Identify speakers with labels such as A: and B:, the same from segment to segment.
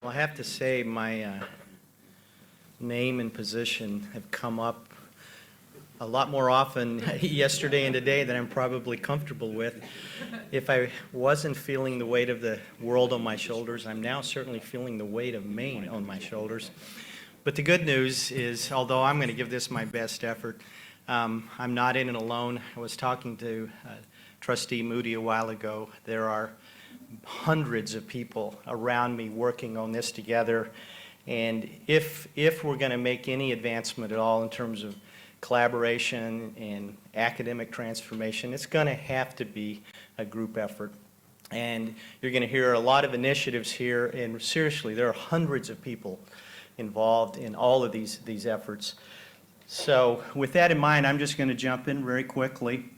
A: Well, I have to say my name and position have come up a lot more often yesterday and today than I'm probably comfortable with. If I wasn't feeling the weight of the world on my shoulders, I'm now certainly feeling the weight of Maine on my shoulders. But the good news is, although I'm going to give this my best effort, I'm not in it alone. I was talking to Trustee Moody a while ago. There are hundreds of people around me working on this together, and if we're going to make any advancement at all in terms of collaboration and academic transformation, it's going to have to be a group effort. And you're going to hear a lot of initiatives here, and seriously, there are hundreds of people involved in all of these efforts. So with that in mind, I'm just going to jump in very quickly.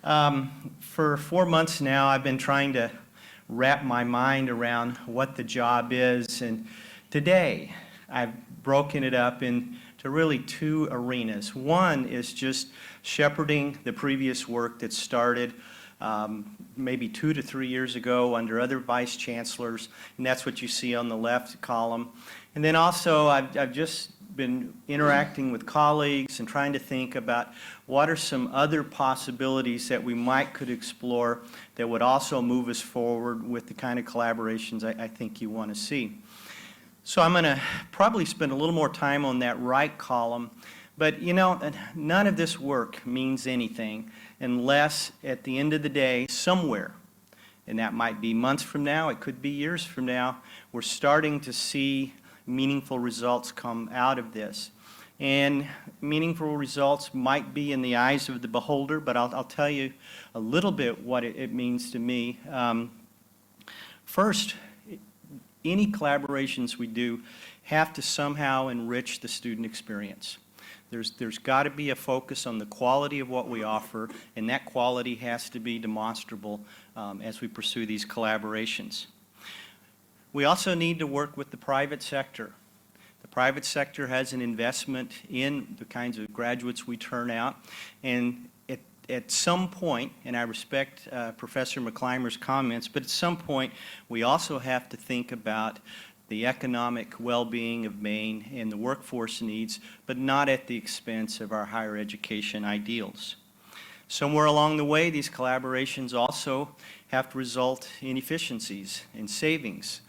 A: For 4 months now, I've been trying to wrap my mind around what the job is, and today I've broken it up into really two arenas. One is just shepherding the previous work that started maybe 2 to 3 years ago under other vice chancellors, and that's what you see on the left column. And then also I've just been interacting with colleagues and trying to think about what are some other possibilities that we could explore that would also move us forward with the kind of collaborations I think you want to see. So I'm going to probably spend a little more time on that right column, but you know, none of this work means anything unless at the end of the day, somewhere, and that might be months from now, it could be years from now, we're starting to see meaningful results come out of this. And meaningful results might be in the eyes of the beholder, but I'll tell you a little bit what it means to me. First, any collaborations we do have to somehow enrich the student experience. There's got to be a focus on the quality of what we offer, and that quality has to be demonstrable as we pursue these collaborations. We also need to work with the private sector. The private sector has an investment in the kinds of graduates we turn out, and at some point, and I respect Professor McClymer's comments, but at some point we also have to think about the economic well-being of Maine and the workforce needs, but not at the expense of our higher education ideals. Somewhere along the way, these collaborations also have to result in efficiencies and savings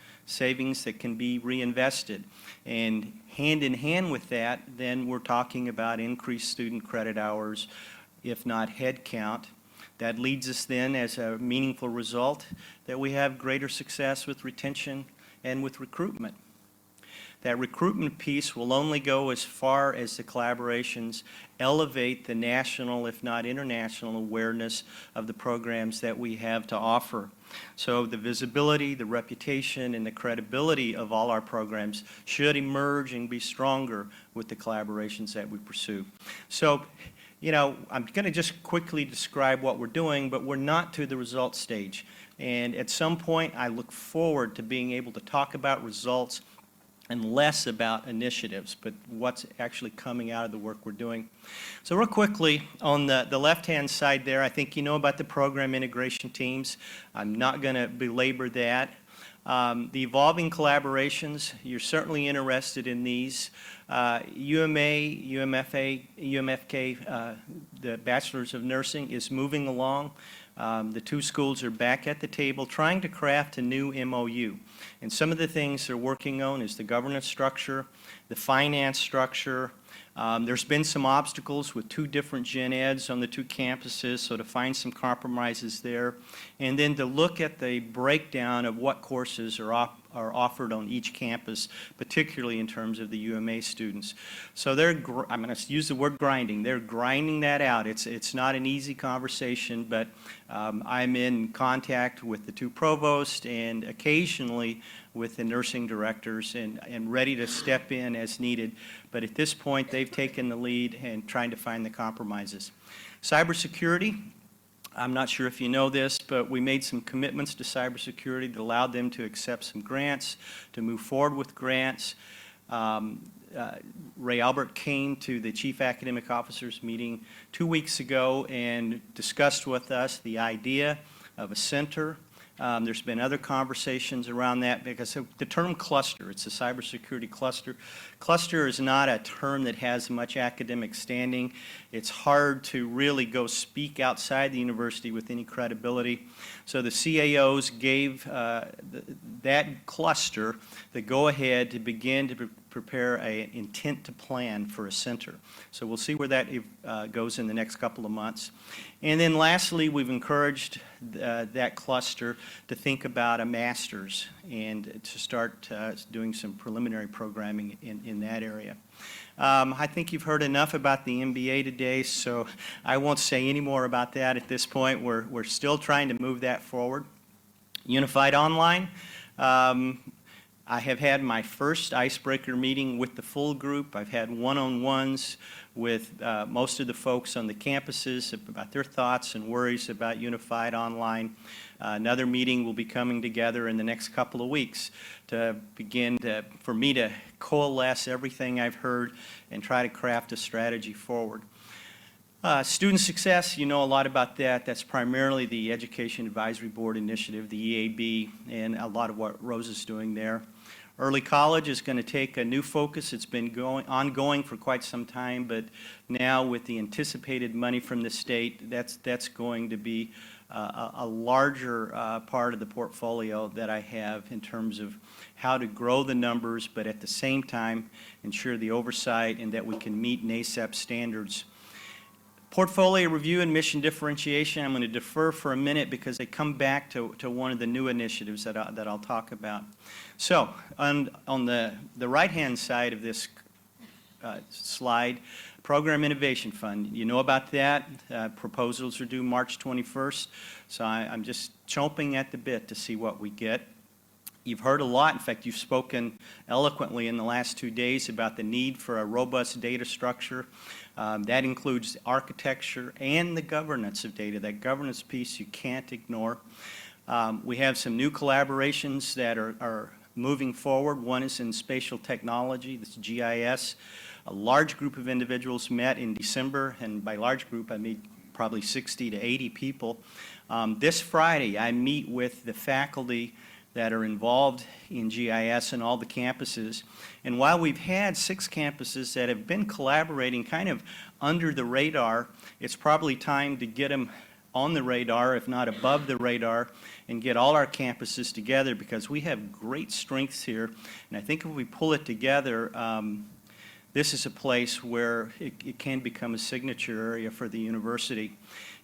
A: that can be reinvested. And hand in hand with that, then we're talking about increased student credit hours, if not head count. That leads us then, as a meaningful result, that we have greater success with retention and with recruitment. That recruitment piece will only go as far as the collaborations elevate the national, if not international, awareness of the programs that we have to offer. So the visibility, the reputation, and the credibility of all our programs should emerge and be stronger with the collaborations that we pursue. So, you know, I'm going to just quickly describe what we're doing, but we're not to the results stage. And at some point, I look forward to being able to talk about results and less about initiatives, but what's actually coming out of the work we're doing. So real quickly, on the left-hand side there, I think you know about the program integration teams. I'm not going to belabor that. The evolving collaborations, you're certainly interested in these. UMA, UMFA, UMFK, the Bachelor's of Nursing is moving along. The two schools are back at the table trying to craft a new MOU. And some of the things they're working on is the governance structure, the finance structure. There's been some obstacles with 2 different gen eds on the 2 campuses, so to find some compromises there. And then to look at the breakdown of what courses are offered on each campus, particularly in terms of the UMA students. So I'm going to use the word grinding. They're grinding that out. It's not an easy conversation, but I'm in contact with the 2 provosts and occasionally with the nursing directors and ready to step in as needed. But at this point, they've taken the lead and trying to find the compromises. Cybersecurity. I'm not sure if you know this, but we made some commitments to cybersecurity that allowed them to accept some grants, to move forward with grants. Ray Albert came to the Chief Academic Officers meeting 2 weeks ago and discussed with us the idea of a center There's been other conversations around that because the term cluster, it's a cybersecurity cluster. Cluster is not a term that has much academic standing. It's hard to really go speak outside the university with any credibility. So the CAOs gave that cluster the go-ahead to begin to prepare an intent to plan for a center. So we'll see where that goes in the next couple of months. And then lastly, we've encouraged that cluster to think about a master's and to start doing some preliminary programming in that area. I think you've heard enough about the MBA today, so I won't say any more about that at this point. We're still trying to move that forward. Unified Online. I have had my first icebreaker meeting with the full group. I've had one-on-ones with most of the folks on the campuses about their thoughts and worries about Unified Online. Another meeting will be coming together in the next couple of weeks to begin for me to coalesce everything I've heard and try to craft a strategy forward. Student success, you know a lot about that. That's primarily the Education Advisory Board initiative, the EAB, and a lot of what Rose is doing there. Early college is going to take a new focus. It's been ongoing for quite some time, but now with the anticipated money from the state, that's going to be a larger part of the portfolio that I have in terms of how to grow the numbers, but at the same time ensure the oversight and that we can meet NACEP standards. Portfolio review and mission differentiation, I'm going to defer for a minute because they come back to one of the new initiatives that I'll talk about. So, on the right-hand side of this slide, Program Innovation Fund. You know about that. Proposals are due March 21st, so I'm just chomping at the bit to see what we get. You've heard a lot. In fact, you've spoken eloquently in the last 2 days about the need for a robust data structure. That includes architecture and the governance of data. That governance piece you can't ignore. We have some new collaborations that are moving forward. One is in spatial technology, this GIS. A large group of individuals met in December, and by large group I mean probably 60 to 80 people. This Friday I meet with the faculty that are involved in GIS and all the campuses. And while we've had 6 campuses that have been collaborating kind of under the radar, it's probably time to get them on the radar, if not above the radar, and get all our campuses together because we have great strengths here. And I think if we pull it together, this is a place where it can become a signature area for the university.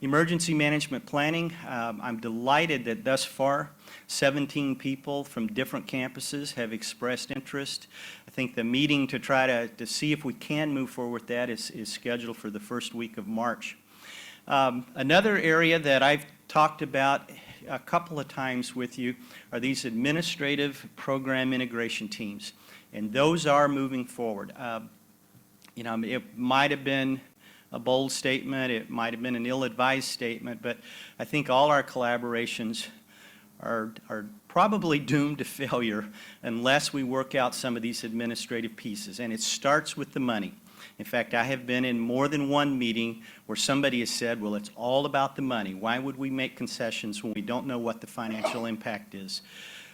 A: Emergency management planning, I'm delighted that thus far 17 people from different campuses have expressed interest. I think the meeting to try to see if we can move forward with that is scheduled for the first week of March. Another area that I've talked about a couple of times with you are these administrative program integration teams, and those are moving forward. You know, it might have been a bold statement, it might have been an ill-advised statement, but I think all our collaborations are probably doomed to failure unless we work out some of these administrative pieces, and it starts with the money. In fact, I have been in more than one meeting where somebody has said, well, it's all about the money. Why would we make concessions when we don't know what the financial impact is?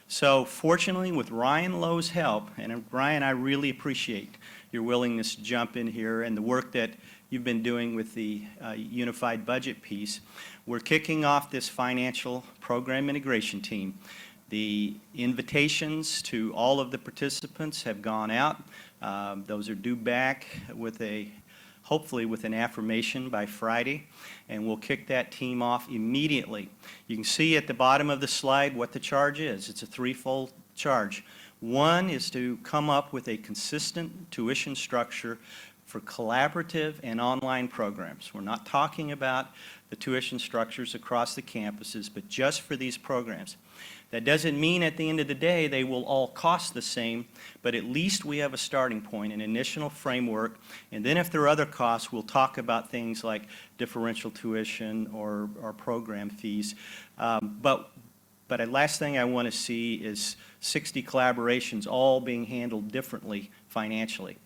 A: So fortunately, with Ryan Lowe's help, and Ryan, I really appreciate your willingness to jump in here and the work that you've been doing with the unified budget piece, we're kicking off this financial program integration team. The invitations to all of the participants have gone out. Those are due back with hopefully with an affirmation by Friday, and we'll kick that team off immediately. You can see at the bottom of the slide what the charge is. It's a threefold charge. One is to come up with a consistent tuition structure for collaborative and online programs. We're not talking about the tuition structures across the campuses, but just for these programs. That doesn't mean at the end of the day they will all cost the same, but at least we have a starting point, an initial framework, and then if there are other costs, we'll talk about things like differential tuition or program fees. But the last thing I want to see is 60 collaborations all being handled differently financially.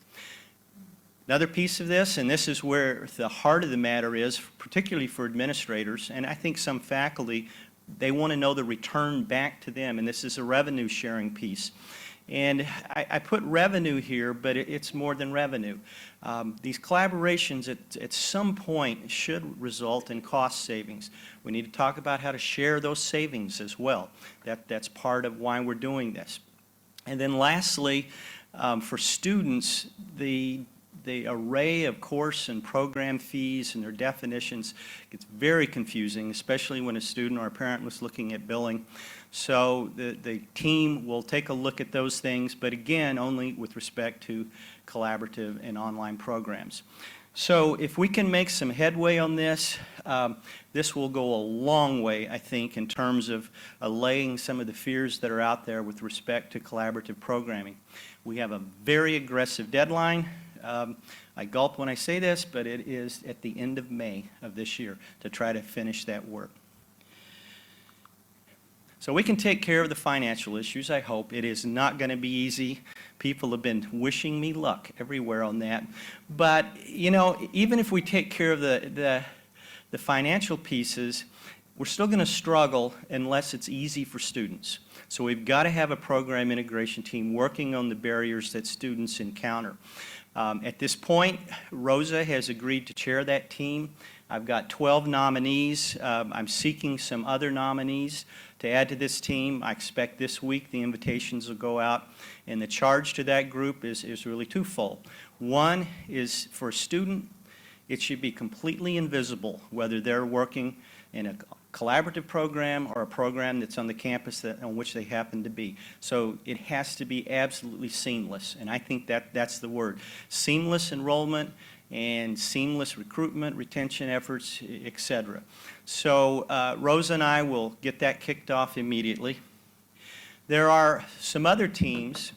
A: Another piece of this, and this is where the heart of the matter is, particularly for administrators, and I think some faculty, they want to know the return back to them, and this is a revenue sharing piece. And I put revenue here, but it's more than revenue. These collaborations at some point should result in cost savings. We need to talk about how to share those savings as well. That's part of why we're doing this. And then lastly, for students, the array of course and program fees and their definitions gets very confusing, especially when a student or a parent was looking at billing. So the team will take a look at those things, but again, only with respect to collaborative and online programs. So if we can make some headway on this, this will go a long way, I think, in terms of allaying some of the fears that are out there with respect to collaborative programming. We have a very aggressive deadline. I gulp when I say this, but it is at the end of May of this year to try to finish that work. So we can take care of the financial issues, I hope. It is not going to be easy. People have been wishing me luck everywhere on that. But, you know, even if we take care of the financial pieces, we're still going to struggle unless it's easy for students. So we've got to have a program integration team working on the barriers that students encounter. At this point, Rosa has agreed to chair that team. I've got 12 nominees. I'm seeking some other nominees to add to this team. I expect this week the invitations will go out, and the charge to that group is really twofold. One is for a student, it should be completely invisible whether they're working in a collaborative program or a program that's on the campus on which they happen to be. So it has to be absolutely seamless, and I think that's the word. Seamless enrollment and seamless recruitment, retention efforts, etc. So Rosa and I will get that kicked off immediately. There are some other teams,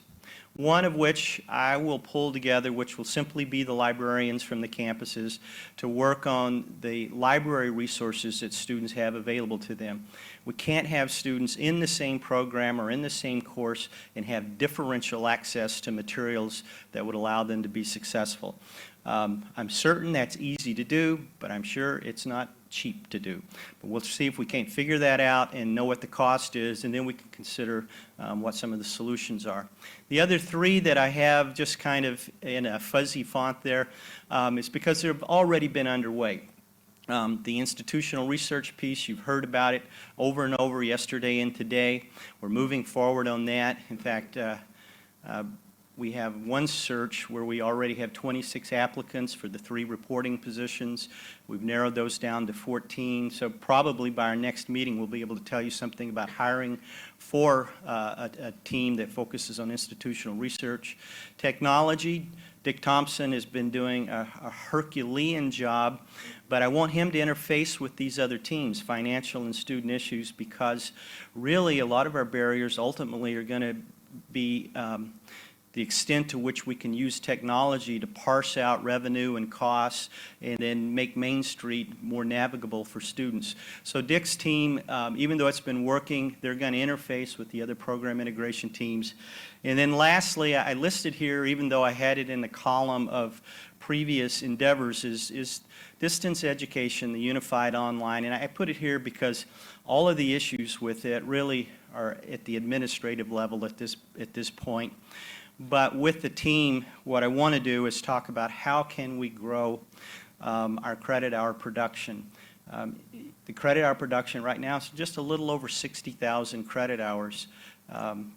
A: one of which I will pull together, which will simply be the librarians from the campuses to work on the library resources that students have available to them. We can't have students in the same program or in the same course and have differential access to materials that would allow them to be successful. I'm certain that's easy to do, but I'm sure it's not cheap to do. But we'll see if we can't figure that out and know what the cost is, and then we can consider what some of the solutions are. The other three that I have just kind of in a fuzzy font there is because they've already been underway. The institutional research piece, you've heard about it over and over yesterday and today. We're moving forward on that. In fact, we have one search where we already have 26 applicants for the 3 reporting positions. We've narrowed those down to 14, so probably by our next meeting we'll be able to tell you something about hiring for a team that focuses on institutional research. Technology, Dick Thompson has been doing a Herculean job, but I want him to interface with these other teams, financial and student issues, because really a lot of our barriers ultimately are going to be the extent to which we can use technology to parse out revenue and costs and then make Main Street more navigable for students. So Dick's team, even though it's been working, they're going to interface with the other program integration teams. And then lastly, I listed here, even though I had it in the column of previous endeavors, is distance education, the unified online. And I put it here because all of the issues with it really are at the administrative level at this point. But with the team, what I want to do is talk about how can we grow our credit hour production. The credit hour production right now is just a little over 60,000 credit hours.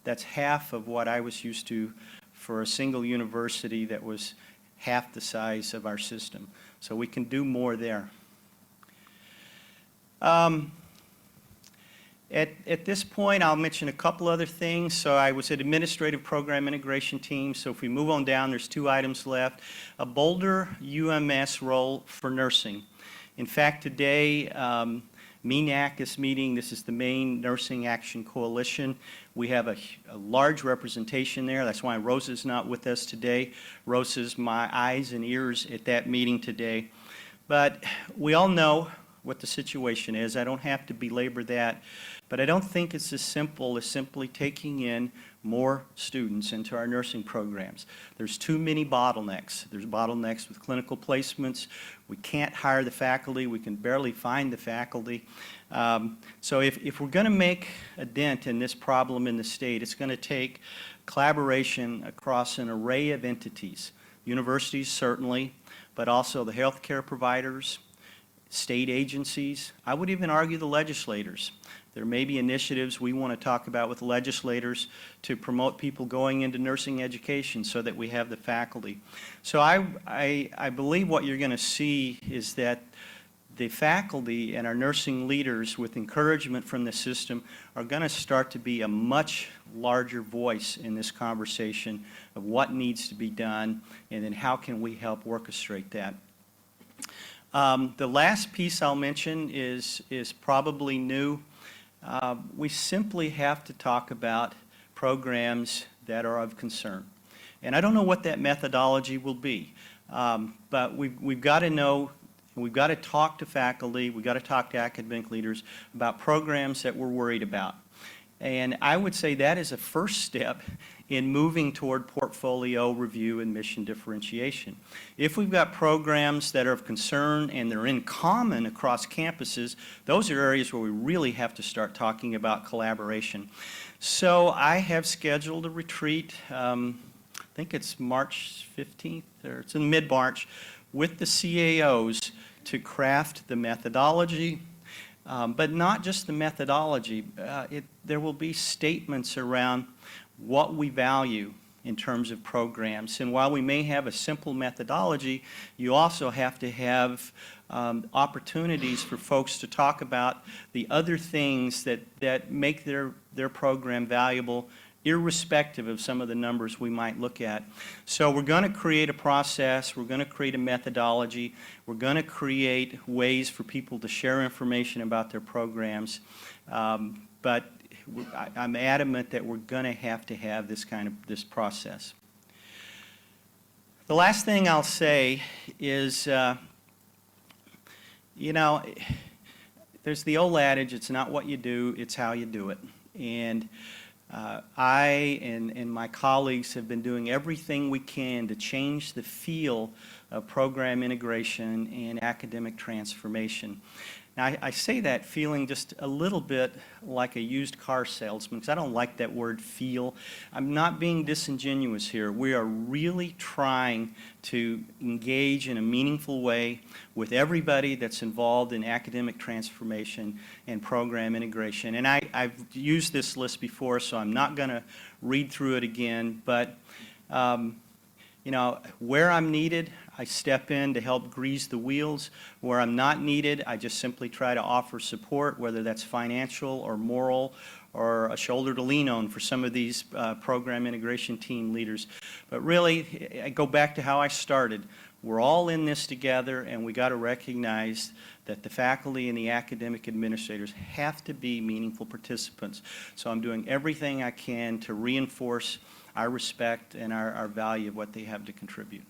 A: That's half of what I was used to for a single university that was half the size of our system. So we can do more there. At this point, I'll mention a couple other things. So I was at administrative program integration team. So if we move on down, there's 2 items left. A Boulder UMS role for nursing. In fact, today, MENAC is meeting. This is the Maine Nursing Action Coalition. We have a large representation there. That's why Rosa's not with us today. Rosa's my eyes and ears at that meeting today. But we all know what the situation is. I don't have to belabor that. But I don't think it's as simple as simply taking in more students into our nursing programs. There's too many bottlenecks. There's bottlenecks with clinical placements. We can't hire the faculty. We can barely find the faculty. So if we're going to make a dent in this problem in the state, it's going to take collaboration across an array of entities. Universities, certainly, but also the healthcare providers, state agencies. I would even argue the legislators. There may be initiatives we want to talk about with legislators to promote people going into nursing education so that we have the faculty. So I believe what you're going to see is that the faculty and our nursing leaders, with encouragement from the system, are going to start to be a much larger voice in this conversation of what needs to be done and then how can we help orchestrate that. The last piece I'll mention is probably new. We simply have to talk about programs that are of concern. And I don't know what that methodology will be, but we've got to know, we've got to talk to faculty, we've got to talk to academic leaders about programs that we're worried about. And I would say that is a first step in moving toward portfolio review and mission differentiation. If we've got programs that are of concern and they're in common across campuses, those are areas where we really have to start talking about collaboration. So I have scheduled a retreat, I think it's March 15th, or it's in mid-March, with the CAOs to craft the methodology. But not just the methodology. There will be statements around what we value in terms of programs. And while we may have a simple methodology, you also have to have opportunities for folks to talk about the other things that make their program valuable, irrespective of some of the numbers we might look at. So we're going to create a process, we're going to create a methodology, we're going to create ways for people to share information about their programs, but I'm adamant that we're going to have this process. The last thing I'll say is, you know, there's the old adage, it's not what you do, it's how you do it. And I and my colleagues have been doing everything we can to change the feel of program integration and academic transformation. Now, I say that feeling just a little bit like a used car salesman, because I don't like that word feel. I'm not being disingenuous here. We are really trying to engage in a meaningful way with everybody that's involved in academic transformation and program integration. And I've used this list before, so I'm not going to read through it again, but you know, where I'm needed, I step in to help grease the wheels. Where I'm not needed, I just simply try to offer support, whether that's financial or moral or a shoulder to lean on for some of these program integration team leaders. But really, I go back to how I started. We're all in this together, and we got to recognize that the faculty and the academic administrators have to be meaningful participants. So I'm doing everything I can to reinforce our respect and our value of what they have to contribute.